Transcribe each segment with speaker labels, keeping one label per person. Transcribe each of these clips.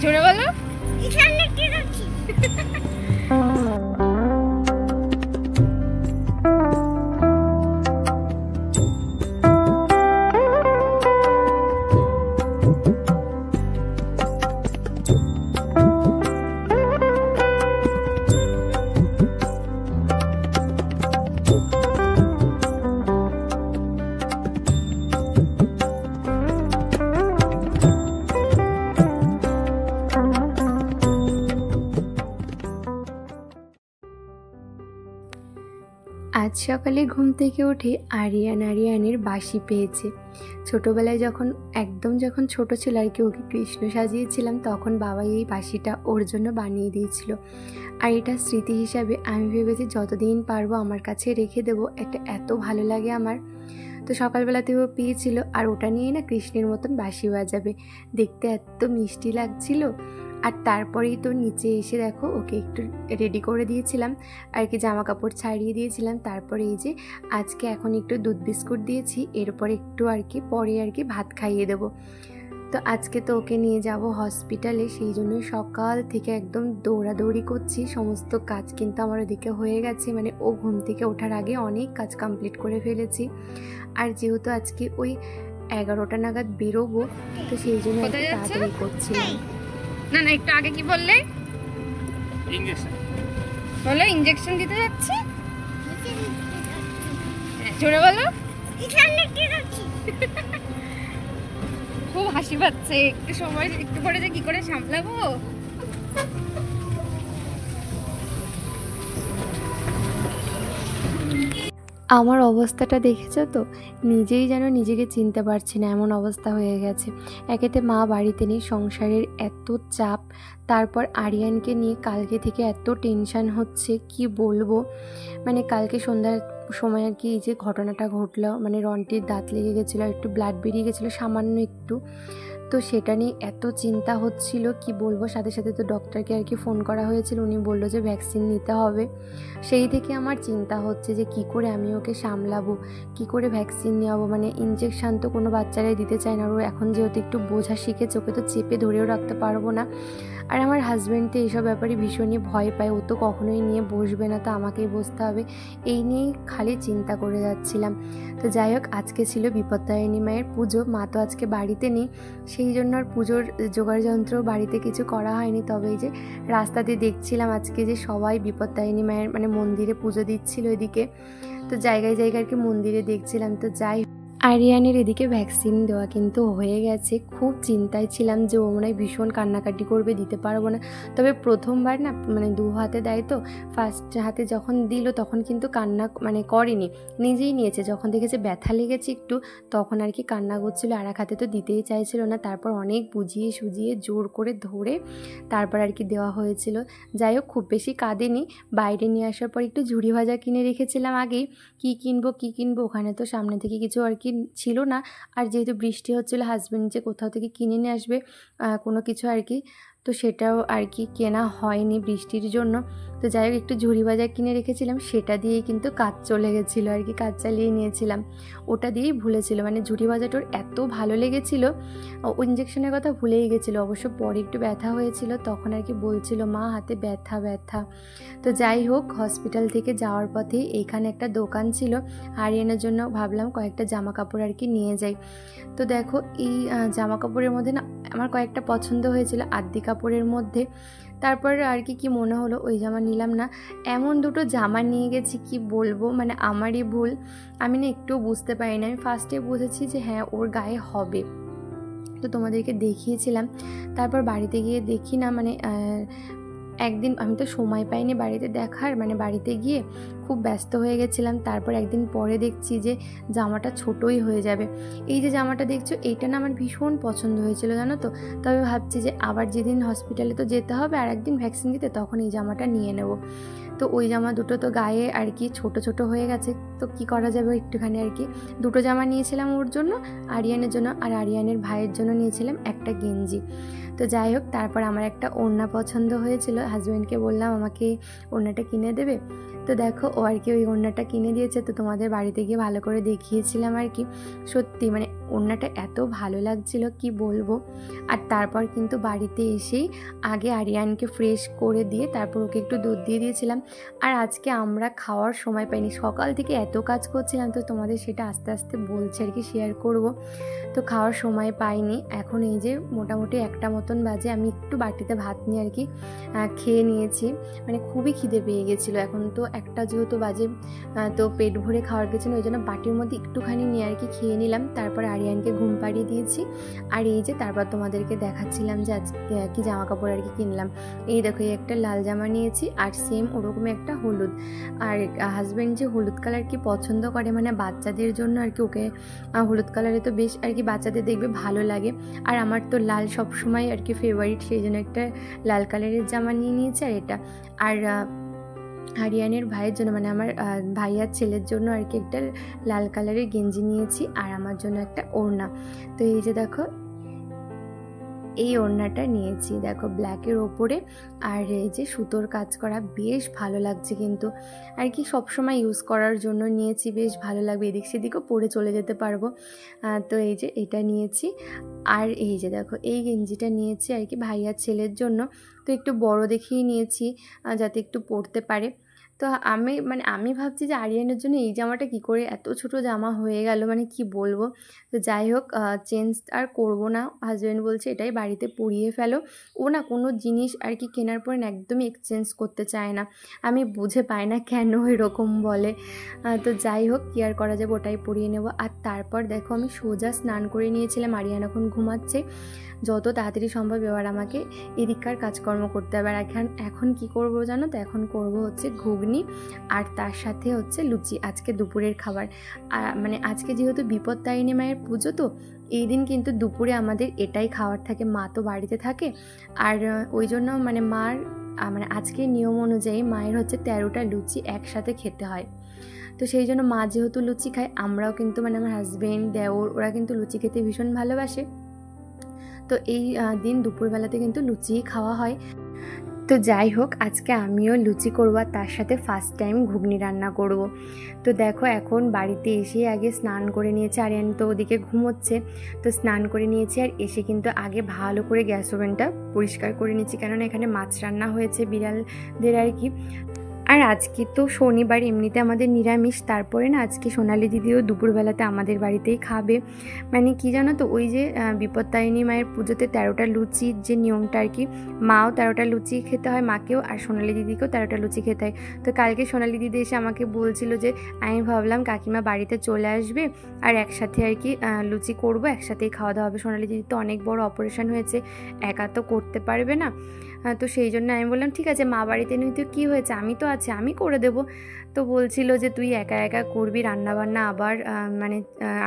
Speaker 1: জোরে বলো।
Speaker 2: আজ সকালে ঘুম থেকে উঠে আরিয়ানের বাসি পেয়েছে। ছোটোবেলায় যখন ছোট ছিল আর কি, ওকে কৃষ্ণ সাজিয়েছিলাম, তখন বাবা এই বাসিটা ওর জন্য বানিয়ে দিয়েছিল। আর এটা স্মৃতি হিসাবে আমি ভেবেছি যতদিন পারবো আমার কাছে রেখে দেবো। এটা এত ভালো লাগে আমার। তো সকালবেলাতে ও পেয়েছিল, আর ওটা নিয়ে না কৃষ্ণের মতন বাঁশি বাজাবে। দেখতে এত মিষ্টি লাগছিল। আর তারপরেই তো নিচে এসে দেখো ওকে একটু রেডি করে দিয়েছিলাম আর কি, জামা কাপড় ছাড়িয়ে দিয়েছিলাম। তারপরে এই যে আজকে এখন একটু দুধ বিস্কুট দিয়েছি, এরপর একটু আর কি পরে আর কি ভাত খাইয়ে দেবো। তো আজকে তো ওকে নিয়ে যাব হসপিটালে, সেই জন্য সকাল থেকে একদম দৌড়াদৌড়ি করছি। সমস্ত কাজ কিন্তু আমার ওদিকে হয়ে গেছে, মানে ও ঘুম থেকে ওঠার আগে অনেক কাজ কমপ্লিট করে ফেলেছি। আর যেহেতু আজকে ওই 11টা নাগাদ বেরোবো, তো সেই জন্য তাড়াতাড়ি করছিলাম।
Speaker 1: না না, একটু আগে কি বললে? ইনজেকশন বলো। ইনজেকশন দিতে যাচ্ছি। জোরে বলো। খুব হাসি পাচ্ছে। একটু সময় একটু পরে যে কি করে সামলাবো।
Speaker 2: আমার অবস্থাটা দেখেছো তো, নিজেই যেন নিজেকে চিনতে পারছি না, এমন অবস্থা হয়ে গেছে। একেতে মা বাড়িতে নেই, সংসারের এত চাপ, তারপর আরিয়ানকে নিয়ে কালকে থেকে এত টেনশান হচ্ছে কি বলবো। মানে কালকে সন্ধ্যার সময় আর কি এই যে ঘটনাটা ঘটলো, মানে রন্টির দাঁত লেগে গেছিলো, একটু ব্লাড বেরিয়ে গেছিলো সামান্য একটু। তো সেটা নিয়ে এত চিন্তা হচ্ছিল কি বলবো। সাথে সাথে তো ডক্টরকে আর কি ফোন করা হয়েছিল, উনি বললো যে ভ্যাকসিন নিতে হবে। সেই থেকে আমার চিন্তা হচ্ছে যে কি করে আমি ওকে সামলাবো, কি করে ভ্যাকসিন নেওয়াবো। মানে ইনজেকশান তো কোনো বাচ্চারাই দিতে চায় না, ও এখন যেহেতু একটু বোঝা শিখেছে, ওকে তো চেপে ধরেও রাখতে পারবো না। আর আমার হাজব্যান্ড তো এইসব ব্যাপারে ভীষণই ভয় পায়, ও তো কখনোই নিয়ে বসবে না, তো আমাকেই বসতে হবে। এই নিয়েই খালি চিন্তা করে যাচ্ছিলাম। তো যাই হোক, আজকে ছিল বিপত্তারিণী মায়ের পুজো, মা তো আজকে বাড়িতে নেই, সেই জন্য আর পুজোর জোগাড় যন্ত্র বাড়িতে কিছু করা হয়নি। তবে এই যে রাস্তাতে দেখছিলাম আজকে যে সবাই বিপত্তারিণী মায়ের মানে মন্দিরে পুজো দিচ্ছিল এদিকে, তো জায়গায় জায়গায় আর কি মন্দিরে দেখছিলাম। তো যাই, আরিয়ানের এদিকে ভ্যাকসিন দেওয়া কিন্তু হয়ে গেছে। খুব চিন্তায় ছিলাম যে ও মনে হয় ভীষণ কান্নাকাটি করবে, দিতে পারবো না। তবে প্রথমবার না মানে 2 হাতে দেয়, তো ফার্স্ট হাতে যখন দিল তখন কিন্তু কান্না মানে করেনি, নিজেই নিয়েছে। যখন দেখেছে ব্যথা লেগেছে একটু, তখন আর কি কান্না করছিল। আর এক হাতে তো দিতেই চাইছিল না, তারপর অনেক বুঝিয়ে সুজিয়ে জোর করে ধরে তারপর আর কি দেওয়া হয়েছিল। যাই হোক, খুব বেশি কাঁদেনি। বাইরে নিয়ে আসার পর একটু ঝুড়ি ভাজা কিনে রেখেছিলাম আগেই, কি কিনবো, ওখানে তো সামনে থেকে কিছু আর কি ছিল না। আর যেহেতু বৃষ্টি হচ্ছিলো, হাজব্যান্ড যে কোথাও থেকে কিনে নিয়ে আসবে কোনো কিছু আর কি, তো সেটাও আর কি কেনা হয়নি বৃষ্টির জন্য। তো যাই হোক, একটু ঝুড়ি বাজার কিনে রেখেছিলাম, সেটা দিয়েই কিন্তু কাজ চলে গেছিলো আর কি, কাজ চালিয়ে নিয়েছিলাম। ওটা দিয়েই ভুলেছিল, মানে ঝুড়ি বাজারটার এত ভালো লেগেছিলো, ও ইঞ্জেকশনের কথা ভুলেই গেছিলো। অবশ্য পরে একটু ব্যথা হয়েছিল, তখন আর কি বলছিল মা হাতে ব্যথা। তো যাই হোক, হসপিটাল থেকে যাওয়ার পথে এইখানে একটা দোকান ছিল, আরিয়ানের জন্য ভাবলাম কয়েকটা জামা কাপড় আর কি নিয়ে যাই। তো দেখো এই জামা কাপড়ের মধ্যে না আমার কয়েকটা পছন্দ হয়েছিল আদ্যি কাপড়ের মধ্যে। তারপর আর কি মনে হলো ওই জামা নিলাম না। এমন দুটো জামা নিয়ে গেছি কি বলবো, মানে আমারই ভুল, আমি না একটুও বুঝতে পারি না। আমি ফার্স্টে বুঝেছি যে হ্যাঁ ওর গায়ে হবে, তো তোমাদেরকে দেখিয়েছিলাম। তারপর বাড়িতে গিয়ে দেখি না, মানে একদিন আমি তো সময় পাইনি বাড়িতে দেখার, মানে বাড়িতে গিয়ে খুব ব্যস্ত হয়ে গেছিলাম। তারপর একদিন পরে দেখছি যে জামাটা ছোটই হয়ে যাবে। এই যে জামাটা দেখছো, এইটা না আমার ভীষণ পছন্দ হয়েছিল জানো তো। তবে ভাবছি যে আবার যেদিন হসপিটালে তো যেতে হবে আর একদিন ভ্যাকসিন দিতে, তখন এই জামাটা নিয়ে নেব। তো ওই জামা দুটো তো গায়ে আর কি ছোট হয়ে গেছে, তো কি করা যাবে, একটুখানি আর কি দুটো জামা নিয়েছিলাম ওর জন্য, আরিয়ানের জন্য, আর আরিয়ানের ভাইয়ের জন্য নিয়েছিলাম একটা গেঞ্জি। তো যাই হোক, তারপর আমার একটা ওড়না পছন্দ হয়েছিল, হাজব্যান্ডকে বললাম আমাকে ওড়নাটা কিনে দেবে। তো দেখো ও আর কি ওই ওড়নাটা কিনে দিয়েছে, তো তোমাদের বাড়িতে গিয়ে ভালো করে দেখিয়েছিলাম আর কি। সত্যি মানে ওড়নাটা এত ভালো লাগছিল কি বলবো। আর তারপর কিন্তু বাড়িতে এসেই আগে আরিয়ানকে ফ্রেশ করে দিয়ে তারপর ওকে একটু দুধ দিয়ে দিয়েছিলাম। আর আজকে আমরা খাওয়ার সময় পাইনি, সকাল থেকে এত কাজ করছিলাম, তো তোমাদের সেটা আস্তে আস্তে বলছি আর কি, শেয়ার করব। তো খাওয়ার সময় পাইনি। এখন এই যে মোটামুটি 1টা মতন বাজে, আমি একটু বাটিতে ভাত নিয়ে আর কি খেয়ে নিয়েছি, মানে খুবই খিদে পেয়ে গেছিলো। এখন তো 1টা যেহেতু বাজে, তো পেট ভরে খাওয়ার পেছনে ওই জন্য বাটির মধ্যে একটুখানি নিয়ে আর কি খেয়ে নিলাম। তারপর আরিয়ানকে ঘুম পাড়িয়ে দিয়েছি। আর এই যে তারপর তোমাদেরকে দেখাচ্ছিলাম যে আজকে কি জামা কাপড় আর কি কিনলাম। এই দেখো এই একটা লাল জামা নিয়েছি, আর সেম ওরকমই একটা হলুদ। আর হাজব্যান্ড যে হলুদ কালার কি পছন্দ করে, মানে বাচ্চাদের জন্য আর কি, ওকে হলুদ কালারে তো বেশ আর কি বাচ্চাদের দেখবে ভালো লাগে। আর আমার তো লাল সবসময় আর কি ফেভারিট, সেই জন্য একটা লাল কালারের জামা নিয়ে নিয়েছি। আর এটা আর আরিয়ানের ভাইয়ের জন্য, মানে আমার ভাইয়ার ছেলের জন্য আর কি একটা লাল কালারের গেঞ্জি নিয়েছি, আর আমার জন্য একটা ওড়না। তো এই যে দেখো এই ওড়নাটা নিয়েছি, দেখো ব্ল্যাকের ওপরে, আর এই যে সুতোর কাজ করা, বেশ ভালো লাগছে কিন্তু আর কি, সবসময় ইউজ করার জন্য নিয়েছি, বেশ ভালো লাগবে, এদিক সেদিকও পরে চলে যেতে পারবো। তো এই যে এটা নিয়েছি। আর এই যে দেখো এই গেঞ্জিটা নিয়েছি আর কি ভাইয়ার ছেলের জন্য, তো একটু বড় দেখেই নিয়েছি যাতে একটু পরতে পারে। তো আমি ভাবছি যে আরিয়ানের জন্য এই জামাটা কি করে এত ছোট জামা হয়ে গেল, মানে কি বলবো। তো যাই হোক চেঞ্জ আর করব না, হাজব্যান্ড বলছে এটাই বাড়িতে পরিয়ে ফেলো। ও না কোনো জিনিস আর কি কেনার পরে না একদমই এক্সচেঞ্জ করতে চায় না, আমি বুঝে পাই না কেন এরকম বলে। তো যাই হোক কি আর করা যাবে, ওটাই পরিয়ে নেব। আর তারপর দেখো আমি সোজা স্নান করে নিয়েছিলাম, আরিয়ান এখন ঘুমাচ্ছে। যত তাড়াতাড়ি সম্ভব এবার আমাকে এদিককার কাজকর্ম করতে হবে। আর এখন কি করব জানো তো, এখন করব হচ্ছে ঘুগনি, আর তার সাথে হচ্ছে লুচি, আজকে দুপুরের খাবার। মানে আজকে যেহেতু বিপত্তারিণী মায়ের পুজো, তো এই দিন কিন্তু দুপুরে আমাদের এটাই খাওয়ার থাকে, মা তো বাড়িতে থাকে। আর ওই জন্য মানে মানে আজকের নিয়ম অনুযায়ী মায়ের হচ্ছে 13টা লুচি একসাথে খেতে হয়। তো সেই জন্য মা যেহেতু লুচি খায়, আমরাও কিন্তু মানে আমার হাজব্যান্ড, দেওর, ওরা কিন্তু লুচি খেতে ভীষণ ভালোবাসে। তো এই দিন দুপুরবেলাতে কিন্তু লুচিই খাওয়া হয়। তো যাই হোক আজকে আমিও লুচি করব, আর তার সাথে ফার্স্ট টাইম ঘুগনি রান্না করব। তো দেখো এখন বাড়িতে এসে আগে স্নান করে নিয়েছি, আরিয়ান তো ওদিকে ঘুমোচ্ছে, তো স্নান করে নিয়েছি। আর এসে কিন্তু আগে ভালো করে গ্যাস ওভেনটা পরিষ্কার করে নিয়েছি, কেননা এখানে মাছ রান্না হয়েছে বিড়ালদের আর কি। আর আজকে তো শনিবার, এমনিতে আমাদের নিরামিষ, তারপরে না আজকে সোনালি দিদিও দুপুরবেলাতে আমাদের বাড়িতেই খাবে। মানে কি জানো তো, ওই যে বিপত্তারিণী মায়ের পুজোতে 13টা লুচির যে নিয়মটা আর কি, মাও 13টা লুচি খেতে হয় মাকেও, আর সোনালি দিদিকেও 13টা লুচি খেতে হয়। তো কালকে সোনালি দিদি এসে আমাকে বলছিল যে আমি ভাবলাম কাকিমা বাড়িতে চলে আসবে আর একসাথে আর কি লুচি করব, একসাথেই খাওয়া দাওয়া হবে। সোনালি দিদি তো অনেক বড় অপারেশন হয়েছে, একা তো করতে পারবে না। তো সেই জন্য আমি বললাম ঠিক আছে, মা বাড়িতে নেই তো কী হয়েছে, আমি তো আছি, আমি করে দেবো। তো বলছিল যে তুই একা একা করবি রান্নাবান্না, আবার মানে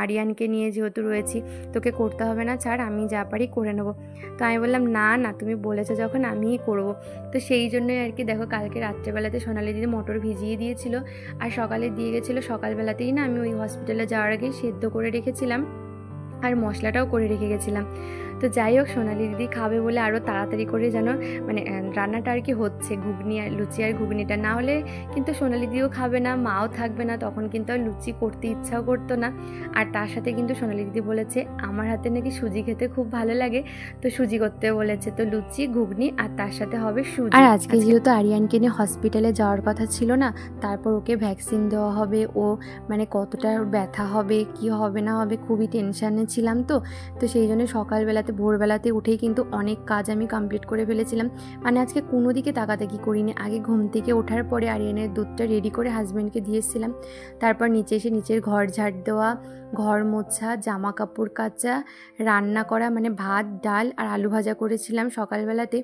Speaker 2: আরিয়ানকে নিয়ে যেহেতু রয়েছি, তোকে করতে হবে না, ছাড় আমি যা পারি করে নেবো। তো আমি বললাম না না, তুমি বলেছো যখন আমিই করবো। তো সেই জন্যই আর কি দেখো কালকে রাত্রেবেলাতে সোনালি দিদি মটর ভিজিয়ে দিয়েছিল, আর সকালে দিয়ে গেছিলো। সকালবেলাতেই না আমি ওই হসপিটালে যাওয়ার আগেই সেদ্ধ করে রেখেছিলাম, আর মশলাটাও করে রেখে গেছিলাম। তো যাই হোক সোনালি দিদি খাবে বলে আরও তাড়াতাড়ি করে যেন মানে রান্নাটা আর কি হচ্ছে, ঘুগনি আর লুচি আর ঘুগনিটা, না হলে কিন্তু সোনালি দিদিও খাবে না, মাও থাকবে না, তখন কিন্তু আর লুচি করতে ইচ্ছাও করতো না। আর তার সাথে কিন্তু সোনালি দিদি বলেছে আমার হাতে নাকি সুজি খেতে খুব ভালো লাগে, তো সুজি করতে বলেছে। তো লুচি ঘুগনি আর তার সাথে হবে সুজি। আর আজকে যেহেতু আরিয়ানকে নিয়ে হসপিটালে যাওয়ার কথা ছিল না, তারপর ওকে ভ্যাকসিন দেওয়া হবে, ও মানে কতটা ব্যথা হবে কি হবে না হবে খুবই টেনশানে ছিলাম। তো সেই জন্য সকালবেলাতে ভোরবেলাতে উঠেই কিন্তু অনেক কাজ আমি কমপ্লিট করে ফেলেছিলাম, মানে আজকে কোনো দিকে তাকাতাকি করিনি। আগে ঘুম থেকে ওঠার পরে আরিয়ানের দুধটা রেডি করে হাজব্যান্ডকে দিয়ে এসেছিলাম, তারপর নিচে এসে নিচের ঘর ঝাড় দেওয়া, ঘর মোছা, জামা কাপড় কাচা, রান্না করা, মানে ভাত ডাল আর আলু ভাজা করেছিলাম সকালবেলাতে।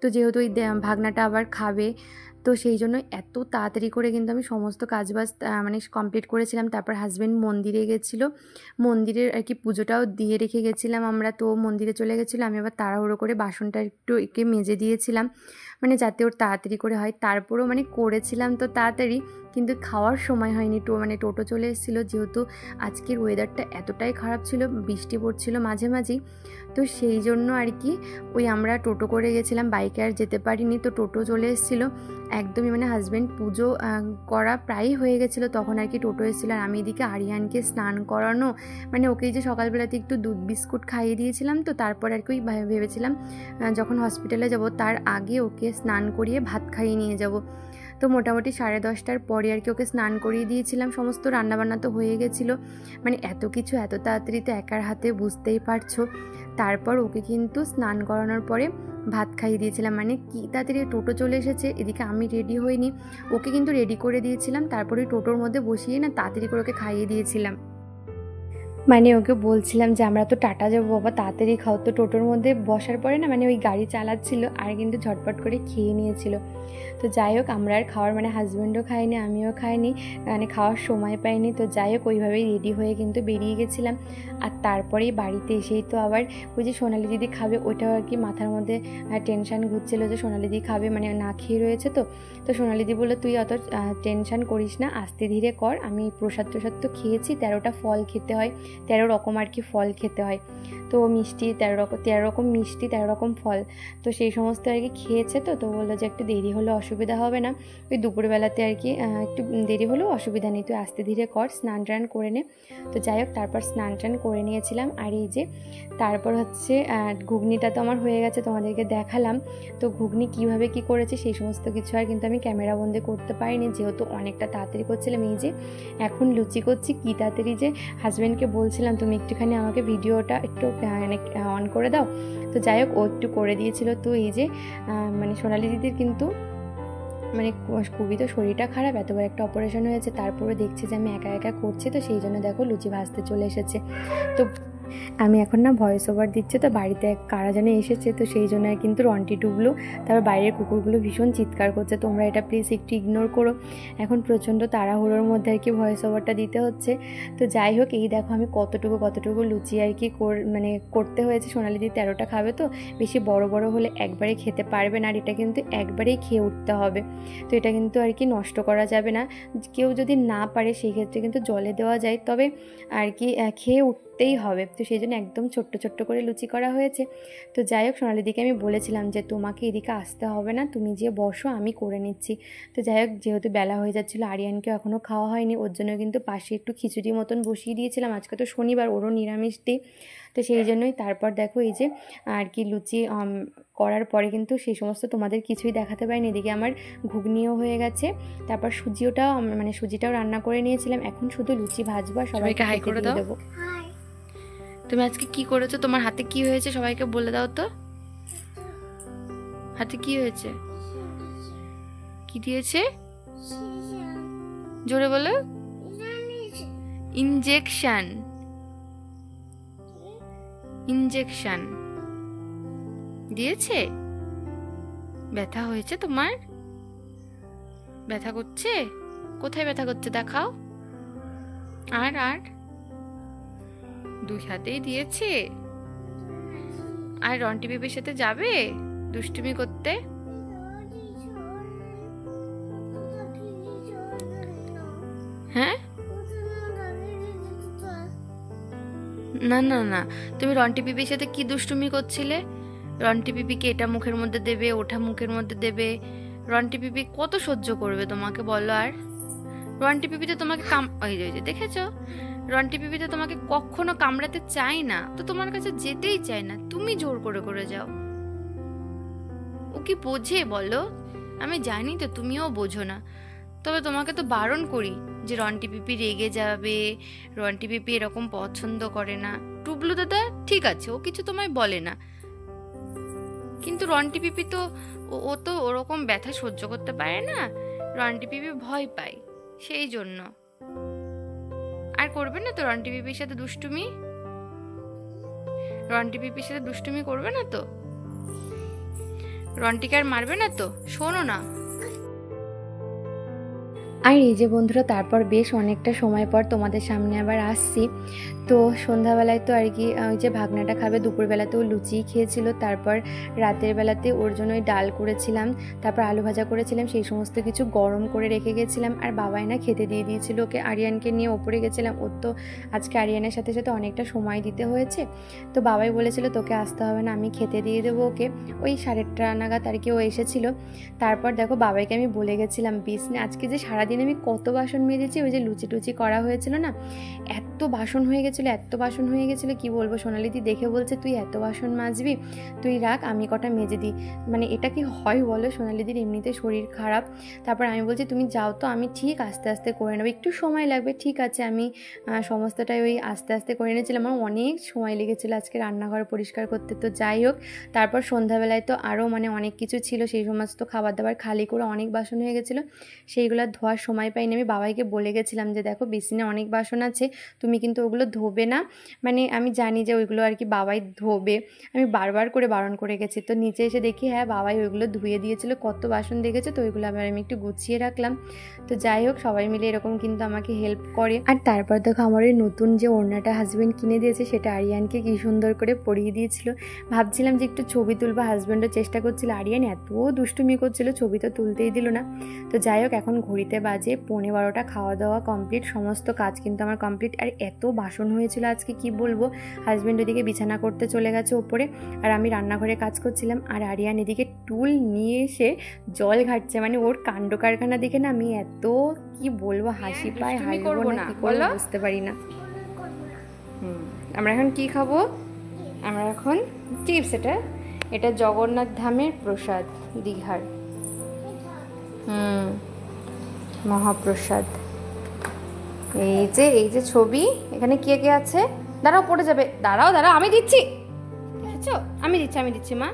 Speaker 2: তো যেহেতু ওই ভাগনাটা আবার খাবে, তো সেই জন্য এত তাড়াতাড়ি করে কিন্তু আমি সমস্ত কাজবাজ মানে কমপ্লিট করেছিলাম। তারপর হাজব্যান্ড মন্দিরে গেছিলো, মন্দিরের আর কি পুজোটাও দিয়ে রেখে গেছিলাম আমরা, তো মন্দিরে চলে গেছিলো। আমি আবার তাড়াহুড়ো করে বাসনটা একটু একে মেজে দিয়েছিলাম, মানে যাতে ওর তাড়াতাড়ি করে হয়। তারপরেও মানে করেছিলাম তো তাড়াতাড়ি, কিন্তু খাওয়ার সময় হয়নি। মানে টোটো চলে এসেছিলো, যেহেতু আজকের ওয়েদারটা এতটাই খারাপ ছিল, বৃষ্টি পড়ছিল মাঝে মাঝেই, তো সেই জন্য আর কি ওই আমরা টোটো করে গেছিলাম, বাইকে আর যেতে পারিনি। তো টোটো চলে এসেছিলো একদমই, মানে হাজব্যান্ড পুজো করা প্রায়ই হয়ে গেছিলো তখন আর কি টোটো এসেছিলো। আর আমি এদিকে আরিয়ানকে স্নান করানো, মানে ওকে যে সকালবেলাতে একটু দুধ বিস্কুট খাইয়ে দিয়েছিলাম, তো তারপর আর কি ওই ভেবেছিলাম যখন হসপিটালে যাব তার আগে ওকে স্নান করিয়ে ভাত খাইয়ে নিয়ে যাব। তো মোটামুটি 10:30টার পরে আর কি ওকে স্নান করিয়ে দিয়েছিলাম। সমস্ত রান্নাবান্না তো হয়ে গেছিলো, মানে এত কিছু এত তাড়াতাড়ি তো একার হাতে বুঝতেই পারছো। তারপর ওকে কিন্তু স্নান করানোর পরে ভাত খাইয়ে দিয়েছিলাম, মানে কি তাড়াতাড়ি টোটো চলে এসেছে। এদিকে আমি রেডি হইনি, ওকে কিন্তু রেডি করে দিয়েছিলাম, তারপরে টোটোর মধ্যে বসিয়ে না তাড়াতাড়ি করে ওকে খাইয়ে দিয়েছিলাম। মানে ওকে বলছিলাম যে আমরা তো টাটা যাবো বাবা, তাড়াতাড়ি খাও। তো টোটোর মধ্যে বসার পরে না, মানে ওই গাড়ি চালাচ্ছিল আর কিন্তু ঝটপট করে খেয়ে নিয়েছিল। তো যাই হোক, আমরা আর খাওয়ার, মানে হাজব্যান্ডও খায়নি, আমিও খাইনি, মানে খাওয়ার সময় পাইনি। তো যাই হোক, ওইভাবেই রেডি হয়ে কিন্তু বেরিয়ে গেছিলাম। আর তারপরেই বাড়িতে এসেই তো আবার ওই যে সোনালি দিদি খাবে, ওইটাও আর কি মাথার মধ্যে টেনশান ঘুরছিলো যে সোনালি দিদি খাবে, মানে না খেয়ে রয়েছে। তো সোনালি দিদি বললো তুই অত টেনশান করিস না, আস্তে ধীরে কর, আমি প্রসাদ তো খেয়েছি, 13টা ফল খেতে হয়, 13 রকম আর কি ফল খেতে হয়। তো মিষ্টি 13 রকম মিষ্টি, 13 রকম ফল, তো সেই সমস্ত আর কি খেয়েছে। তো বললো যে একটু দেরি হলে অসুবিধা হবে না, ওই দুপুরবেলাতে আর কি একটু দেরি হলেও অসুবিধা নেই, তুই আস্তে ধীরে কর, স্নান টান করে নে। তো যাই হোক, তারপর স্নান টান করে নিয়েছিলাম। আর এই যে তারপর হচ্ছে ঘুগনিটা তো আমার হয়ে গেছে, তোমাদেরকে দেখালাম। তো ঘুগনি কিভাবে কি করেছে সেই সমস্ত কিছু আর কিন্তু আমি ক্যামেরা বন্দি করতে পারিনি, যেহেতু অনেকটা তাড়াতাড়ি করছিলাম। এই যে এখন লুচি করছি, কি তাড়াতাড়ি যে হাজব্যান্ডকে বলছিলাম তুমি একটুখানি আমাকে ভিডিওটা একটু অন করে দাও। তো যাই হোক, ও একটু করে দিয়েছিল। তো এই যে মানে সোনালি দিদির কিন্তু মানে খুবই তো শরীরটা খারাপ, এতবার একটা অপারেশন হয়েছে, তারপরে দেখছে যে আমি একা একা করছি, তো সেই জন্য দেখো লুচি ভাজতে চলে এসেছে। তো আমি এখন না ভয়েস ওভার দিচ্ছি, তো বাড়িতে কারা যেন এসেছে, তো সেই জন্য কিন্তু রন্টি ডুবলো, তারপর বাইরের কুকুরগুলো ভীষণ চিৎকার করছে, তোমরা এটা প্লিজ একটু ইগনোর করো। এখন প্রচণ্ড তাড়াহুড়োর মধ্যে আর কি ভয়েস ওভারটা দিতে হচ্ছে। তো যাই হোক, এই দেখো আমি কতটুকু লুচি আর কি মানে করতে হয়েছে। সোনালি দিদি 13টা খাবে, তো বেশি বড় বড় হলে একবারে খেতে পারবে না, আর এটা কিন্তু একবারেই খেয়ে উঠতে হবে। তো এটা কিন্তু আর কি নষ্ট করা যাবে না, কেউ যদি না পারে সেই ক্ষেত্রে কিন্তু জলে দেওয়া যায়, তবে আর কি খেয়ে উঠতেই হবে। তো সেই জন্য একদম ছোট্ট করে লুচি করা হয়েছে। তো যাই হোক, সোনালিদিকে আমি বলেছিলাম যে তোমাকে এদিকে আসতে হবে না, তুমি যে বসো, আমি করে নিচ্ছি। তো যাই হোক, যেহেতু বেলা হয়ে যাচ্ছিলো, আরিয়ানকে এখনও খাওয়া হয়নি, ওর জন্য কিন্তু পাশে একটু খিচুড়ি মতন বসিয়ে দিয়েছিলাম, আজকে তো শনিবার, ওরও নিরামিষ দিই। তো সেই জন্যই তারপর দেখো এই যে আর কি লুচি করার পরে কিন্তু সেই সমস্ত তোমাদের কিছুই দেখাতে পারিনি। এদিকে আমার ঘুগনিও হয়ে গেছে, তারপর সুজিটাও রান্না করে নিয়েছিলাম। এখন শুধু লুচি ভাজবো আর সবাইকে হাই করে দেবো। তুমি আজকে কি করেছো, তোমার হাতে কি হয়েছে সবাইকে বলে দাও তো, হাতে কি হয়েছে, কি দিয়েছে, জোরে বলো। ইনজেকশন দিয়েছে। ব্যথা হয়েছে তোমার, ব্যথা করছে, কোথায় ব্যথা করছে দেখাও। আর দুই হাতেই দিয়েছে। আর রন্টি বেবির সাথে যাবে দুষ্টুমি করতে? হ্যাঁ, না, তুমি রন্টি বিবির সাথে কি দুষ্টুমি করছিলে? রন্টি বিবিকে এটা মুখের মধ্যে দেবে, ওটা মুখের মধ্যে দেবে, রন্টি বিবি কত সহ্য করবে তোমাকে বলো? আর রন্টি বিবি তো তোমাকে ওই যে দেখেছো, রন্টি বিবি তো তোমাকে কখনো কামড়াতে চাই না, তো তোমার কাছে যেতেই চায় না, তুমি জোর করে যাও। ও কি বোঝে বলো? আমি জানি তো তুমিও বোঝো না, তবে তোমাকে তো বারণ করি যে রন্টি পিপি রেগে যাবে, রন্টি পিপি এরকম পছন্দ করে না। টুবলু দাদা ঠিক আছে, ও কিছু তোমায় বলে না, কিন্তু রন্টি পিপি তো ও তো ওরকম ব্যথা সহ্য করতে পারে না, রন্টি পিপি ভয় পায়, সেই জন্য। আর করবে না তো রন্টি পিপির সাথে দুষ্টুমি? রন্টি পিপির সাথে দুষ্টুমি করবে না তো? রন্টিকে আর মারবে না তো? শোনো না, আর এই যে বন্ধুরা, তারপর বেশ অনেকটা সময় পর তোমাদের সামনে আবার আসছি। তো সন্ধ্যাবেলায় তো আর কি ওই যে ভাগনাটা খাবে, দুপুরবেলাতেও লুচি খেয়েছিল, তারপর রাতের বেলাতে ওর জন্য ওই ডাল করেছিলাম, তারপর আলু ভাজা করেছিলাম, সেই সমস্ত কিছু গরম করে রেখে গেছিলাম। আর বাবাই না খেতে দিয়ে দিয়েছিল ওকে। আরিয়ানকে নিয়ে ওপরে গেছিলাম, ওর তো আজকে আরিয়ানের সাথে সাথে অনেকটা সময় দিতে হয়েছে। তো বাবাই বলেছিল তোকে আসতে হবে না, আমি খেতে দিয়ে দেবো ওকে। ওই 8:30 নাগাদ আর কি ও এসেছিলো। তারপর দেখো বাবাইকে আমি বলে গেছিলাম বিছনে আজকে যে সারাদিন আমি কত বাসন মেজেছি। ওই যে লুচি টুচি করা হয়েছিল না, এত বাসন হয়ে গেছিলো কি বলবো। সোনালিদি দেখে বলছে তুই এত বাসন মাজবি, তুই রাখ আমি কটা মেজে দিই। মানে এটা কি হয় বলো, সোনালিদির এমনিতে শরীর খারাপ। তারপর আমি বলছি তুমি যাও তো, আমি ঠিক আস্তে আস্তে করে নেবো, একটু সময় লাগবে, ঠিক আছে। আমি সমস্তটাই ওই আস্তে আস্তে করে নিয়েছিলাম। আমার অনেক সময় লেগেছিলো আজকে রান্নাঘর পরিষ্কার করতে। তো যাই হোক, তারপর সন্ধ্যাবেলায় তো আরও মানে অনেক কিছু ছিল, সেই সমস্ত খাবার দাবার খালি করে অনেক বাসন হয়ে গেছিলো, সেইগুলো ধোয়ার সময় পাইনি। আমি বাবাইকে বলে গেছিলাম যে দেখো বিসিনে অনেক বাসন আছে, তুমি কিন্তু ওগুলো ধোবে না। মানে আমি জানি যে ওইগুলো আর কি বাবাই ধোবে, আমি বারবার করে বারণ করে গেছি। তো নিচে এসে দেখি হ্যাঁ বাবাই ওইগুলো ধুয়ে দিয়েছিল, কত বাসন দেখেছে। তো ওইগুলো আবার আমি একটু গুছিয়ে রাখলাম। তো যাই হোক, সবাই মিলে এরকম কিন্তু আমাকে হেল্প করে। আর তারপর দেখো আমার ওই নতুন যে ওড়নাটা হাজব্যান্ড কিনে দিয়েছে, সেটা আরিয়ানকে কি সুন্দর করে পরিয়ে দিয়েছিল। ভাবছিলাম যে একটু ছবি তুলবো, হাজব্যান্ডও চেষ্টা করছিল, আরিয়ান এত দুষ্টুমি করছিল, ছবি তো তুলতেই দিল না। তো যাই হোক, এখন ঘড়িতে বাজে 12:15, খাওয়া দাওয়া কমপ্লিট, সমস্ত কাজ কিন্তু আমার কমপ্লিট। আর এত বাসন হয়েছিল আজকে কি বলবো। হাজব্যান্ড ওদিকে বিছানা করতে চলে গেছে ওপরে, আর আমি রান্নাঘরে কাজ করছিলাম। আর আরিয়ান এদিকে টুল নিয়ে এসে জল ঘাটছে। মানে ওর কাণ্ড কারখানা দেখে না আমি এত কি বলবো হাসি পায়, হাসবো না কি করবো বুঝতে পারি না। আমরা এখন কি খাবো? আমরা এখন চিপস। এটা জগন্নাথ ধামের প্রসাদ, দীঘার মহাপ্রসাদ। এই যে ছবি, এখানে কে কে আছে, দাঁড়াও পড়ে যাবে, দাঁড়াও আমি দিচ্ছি, দেখেছো? আমি দিচ্ছি মা,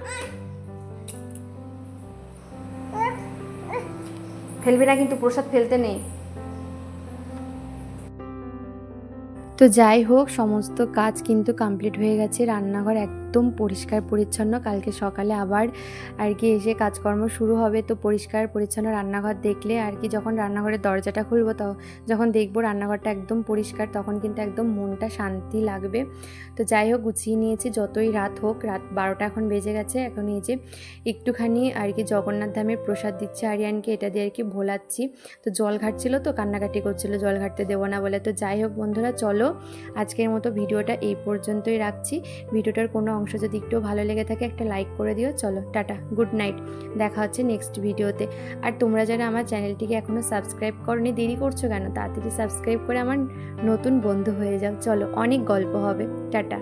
Speaker 2: ফেলবে না কিন্তু, প্রসাদ ফেলতে নেই। তো যাই হোক, সমস্ত কাজ কিন্তু কমপ্লিট হয়ে গেছে, রান্নাঘর একদম পরিষ্কার পরিচ্ছন্ন। কালকে সকালে আবার আর কি এসে কাজকর্ম শুরু হবে। তো পরিষ্কার পরিচ্ছন্ন রান্নাঘর দেখলে আর কি, যখন রান্নাঘরের দরজাটা খুলবো তো যখন দেখবো রান্নাঘরটা একদম পরিষ্কার, তখন কিন্তু একদম মনটা শান্তি লাগবে। তো যাই হোক, গুছিয়ে নিয়েছি, যতই রাত হোক। রাত 12টা এখন বেজে গেছে। এখন এই যে একটুখানি আর কি জগন্নাথ ধামের প্রসাদ দিচ্ছে আরিয়ানকে, এটা দিয়ে আর কি ভোলাচ্ছি। তো জল ঘাটছিল, তো কান্নাকাটি করছিল জল ঘাটতে দেবো না বলে। তো যাই হোক বন্ধুরা, চলো আজকের মতো ভিডিওটা এই পর্যন্তই রাখছি। ভিডিওটার কোনো অংশ যদি একটু ভালো লেগে থাকে একটা লাইক করে দিও। চলো টাটা, গুড নাইট, দেখা হচ্ছে নেক্সট ভিডিওতে। আর তোমরা যারা আমার চ্যানেলটিকে এখনও সাবস্ক্রাইব করোনি, দেরি করছো কেন? তাড়াতাড়ি সাবস্ক্রাইব করে আমার নতুন বন্ধু হয়ে যাও। চলো, অনেক গল্প হবে, টাটা।